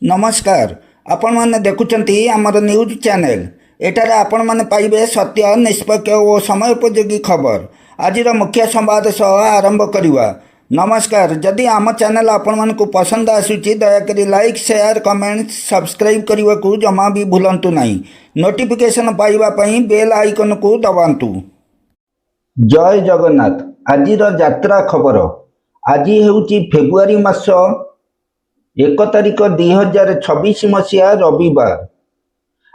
नमस्कार आपण मैंने देखुंट आमर न्यूज चैनल एठार आपण मैंने पाइबे सत्य निष्पक्ष और समयोपयोगी खबर आज मुख्य संवाद सह आरंभ करवा। नमस्कार जदि आम चैनल आपण मानक पसंद आसूची दयाकोरी लाइक शेयर कमेंट सब्सक्राइब करने को जमा भी भूलंतु नहीं। नोटिफिकेशन पाइबापी बेल आइकन को दबातु। जय जगन्नाथ। आज यात्रा खबर आज हेउची फेब्रुआरी मास 1 तारिख 2026 मसीहा रविवार।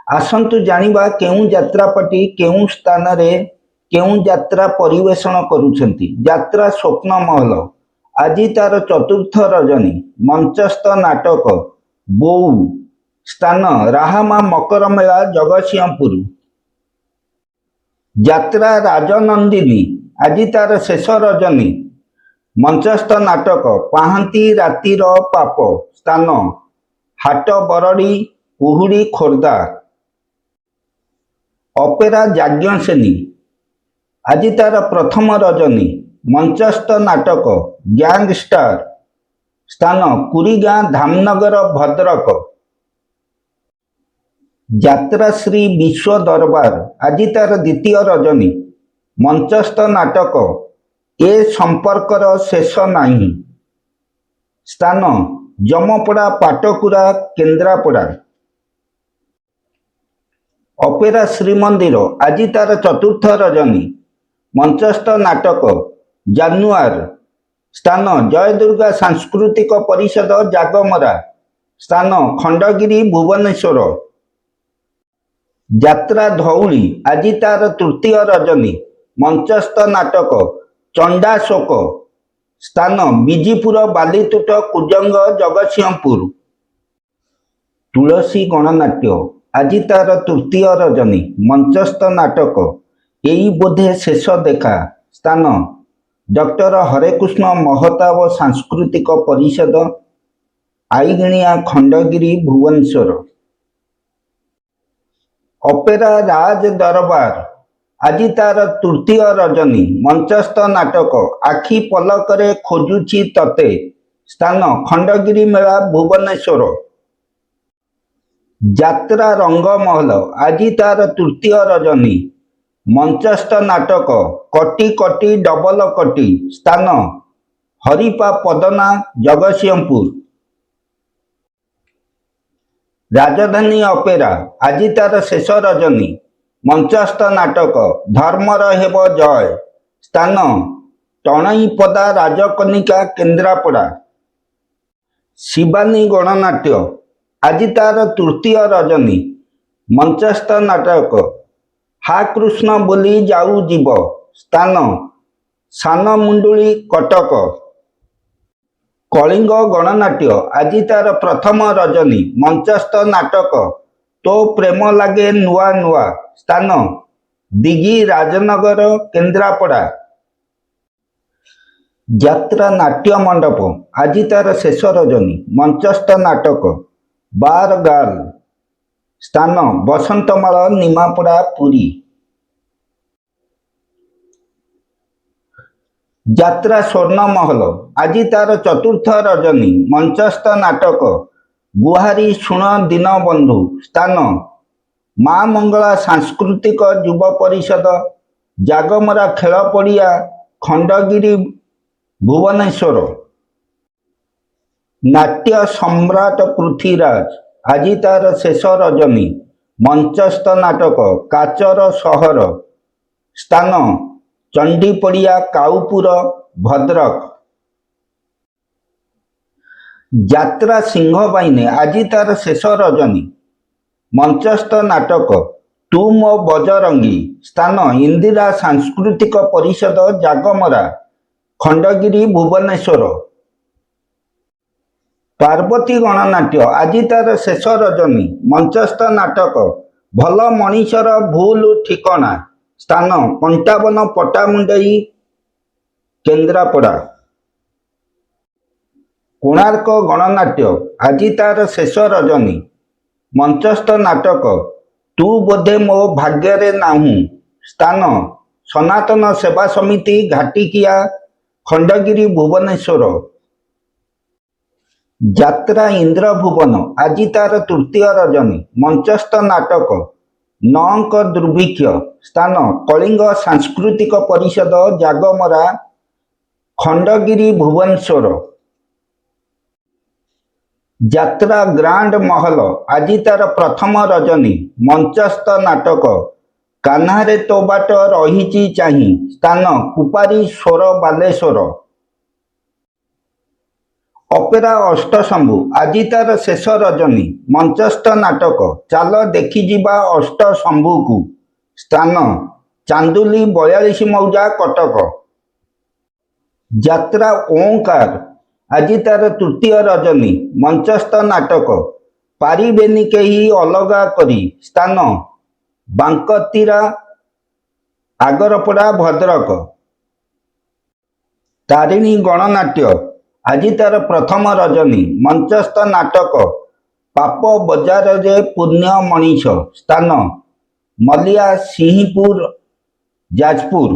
आसंतु जानिबा केउं यात्रापाटी केउं स्थान रे केउं यात्रा परिवेषण करुछंती। यात्रा स्वप्न महल आज तार चतुर्थ रजनी मंचस्थ नाटक बोऊ स्थान राहामा मकर मेला जगतसिंहपुर। यात्रा राजनंदिनी आज तार शेष रजनी मंचस्थ नाटक पाहांती रातिर पाप स्थान हाट बरड़ी कुहुड़ी खोर्धा। अपेरा याज्ञसेनी आज तार प्रथम रजनी मंचस्थ नाटक गैंगस्टार स्थान कुरीगाँ धामनगर भद्रक। यात्रा श्री विश्व दरबार आज तार द्वितीय रजनी मंचस्थ नाटक ए संपर्कर शेष नहीं स्थान जमपड़ा पाटकुरा केन्द्रापड़ा। अपेरा श्रीमंदिर आज तार चतुर्थ रजनी मंचस्थ नाटक जानुआर स्थान जयदुर्गा सांस्कृतिक परिषद जागमरा स्थान खंडगिरी भुवनेश्वर। यात्रा धौली आज तार तृतीय रजनी मंचस्थ नाटक चंडाशोक स्थान बिजीपुर बालीतुट कुजंग जगतसिंहपुर। तुलसी गणनाट्य आज तार तृतीय रजनी मंचस्थ नाटक यही बोधे शेष देखा स्थान डॉक्टर हरेकृष्ण महताब सांस्कृतिक परिषद आईगिणिया खंडगिरी भुवनेश्वर। अपेरा राज दरबार आज तार तृतीय रजनी मंचस्थ नाटक आखि पलकरे खोजुची तते स्थान खंडगिरी मेला भुवनेश्वर। यात्रा रंगमहल आज तार तृतीय रजनी मंचस्थ नाटक कटी कटी डबल कटी स्थान हरिपा पदना जगतसिंहपुर। राजधानी अपेरा आज तार शेष रजनी मंचस्थ नाटक धर्मर हेब जय स्थान टणईपदा राजकनिका केन्द्रापड़ा। शिवानी गणनाट्य आज तार तृतीय रजनी मंचस्थ नाटक हा कृष्ण बोली जाऊ जीव स्थान सानमुंडुली कटक। कलिंग गणनाट्य आज तार प्रथम रजनी मंचस्थ नाटक तो प्रेम लागे नुआ नुआ स्थान दिगी राजनगर केन्द्रापड़ा। यात्रा नाट्य मंडप आज तार शेष रजनी मंचस्थ नाटक बार गाल स्थान बसंतमाल निमापड़ा पुरी। यात्रा स्वर्ण महल आज तार चतुर्थ रजनी मंचस्थ नाटक गुहारी शुण दीनबंधु स्थान माँ मंगला सांस्कृतिक युव परिषद जागमरा खेल पड़िया खंडगिरी भुवनेश्वर। नाट्य सम्राट पृथ्वीराज आज तार शेष रजनी मंचस्थ नाटक काचर सहर स्थान चंडीपड़िया काउपुर भद्रक। यात्रा सिंहबाहिनी आज तार शेष रजनी मंचस्थ नाटक तू मो बजरंगी स्थान इंदिरा सांस्कृतिक परिषद जागमरा खंडगिरी भुवनेश्वर। पार्वती गणनाट्य आज तार शेष रजनी मंचस्थ नाटक भल मनीषर भूल ठिकाना स्थान 55 पटामुंडई केन्द्रापड़ा। कोणार्क गणनाट्य आज तार शेष रजनी मंचस्थ नाटक ତୁ ବୋଧେ ମୋ ଭାଗ୍ୟରେ ନାହୁଁ। ସ୍ଥାନ ସନାତନ ସେବା ସମିତି, ଘାଟିକିଆ, ଖଣ୍ଡଗିରି, ଭୁବନେଶ୍ୱର। ଯାତ୍ରା ଇନ୍ଦ୍ରଭୁବନ, ଆଜି ତାର ତୃତୀୟ ରଜନୀ। ମଞ୍ଚସ୍ଥ ନାଟକ ନଅଙ୍କ ଦୁର୍ଭିକ୍ଷ। ସ୍ଥାନ କଳିଙ୍ଗ ସାଂସ୍କୃତିକ ପରିଷଦ, ଜାଗମରା, ଖଣ୍ଡଗିରି, ଭୁବନେଶ୍ୱର। ଯାତ୍ରା ଗ୍ରାଣ୍ଡ ମହଲ, ଆଜି ତାର ପ୍ରଥମ ରଜନୀ। ମଞ୍ଚସ୍ଥ ନାଟକ କାହ୍ନାରେ ତୋ ବାଟ ରହିଛି ଚାହିଁ। ସ୍ଥାନ କୁପାରୀ ସ୍ୱର, ବାଲେଶ୍ୱର। ଅପେରା ଅଷ୍ଟଶମ୍ଭୁ, ଆଜି ତାର ଶେଷ ରଜନୀ। ମଞ୍ଚସ୍ଥ ନାଟକ ଚାଲ ଦେଖିଯିବା ଅଷ୍ଟଶମ୍ଭୁକୁ। ସ୍ଥାନ ଚାନ୍ଦୁଲି, 42 ମୌଜା, କଟକ। ଯାତ୍ରା ଓଁକାର, ଆଜି ତାର ତୃତୀୟ ରଜନୀ। ମଞ୍ଚସ୍ଥ ନାଟକ ପାରିବେନି କେହି ଅଲଗା କରି। ସ୍ଥାନ ବାଙ୍କତିରା, ଆଗରପଡ଼ା, ଭଦ୍ରକ। ତାରିଣୀ ଗଣନାଟ୍ୟ, ଆଜି ତାର ପ୍ରଥମ ରଜନୀ। ମଞ୍ଚସ୍ଥ ନାଟକ ପାପ ବଜାରରେ ପୁଣ୍ୟ ମଣିଷ। ସ୍ଥାନ ମଲିଆ, ସିଂହପୁର, ଯାଜପୁର।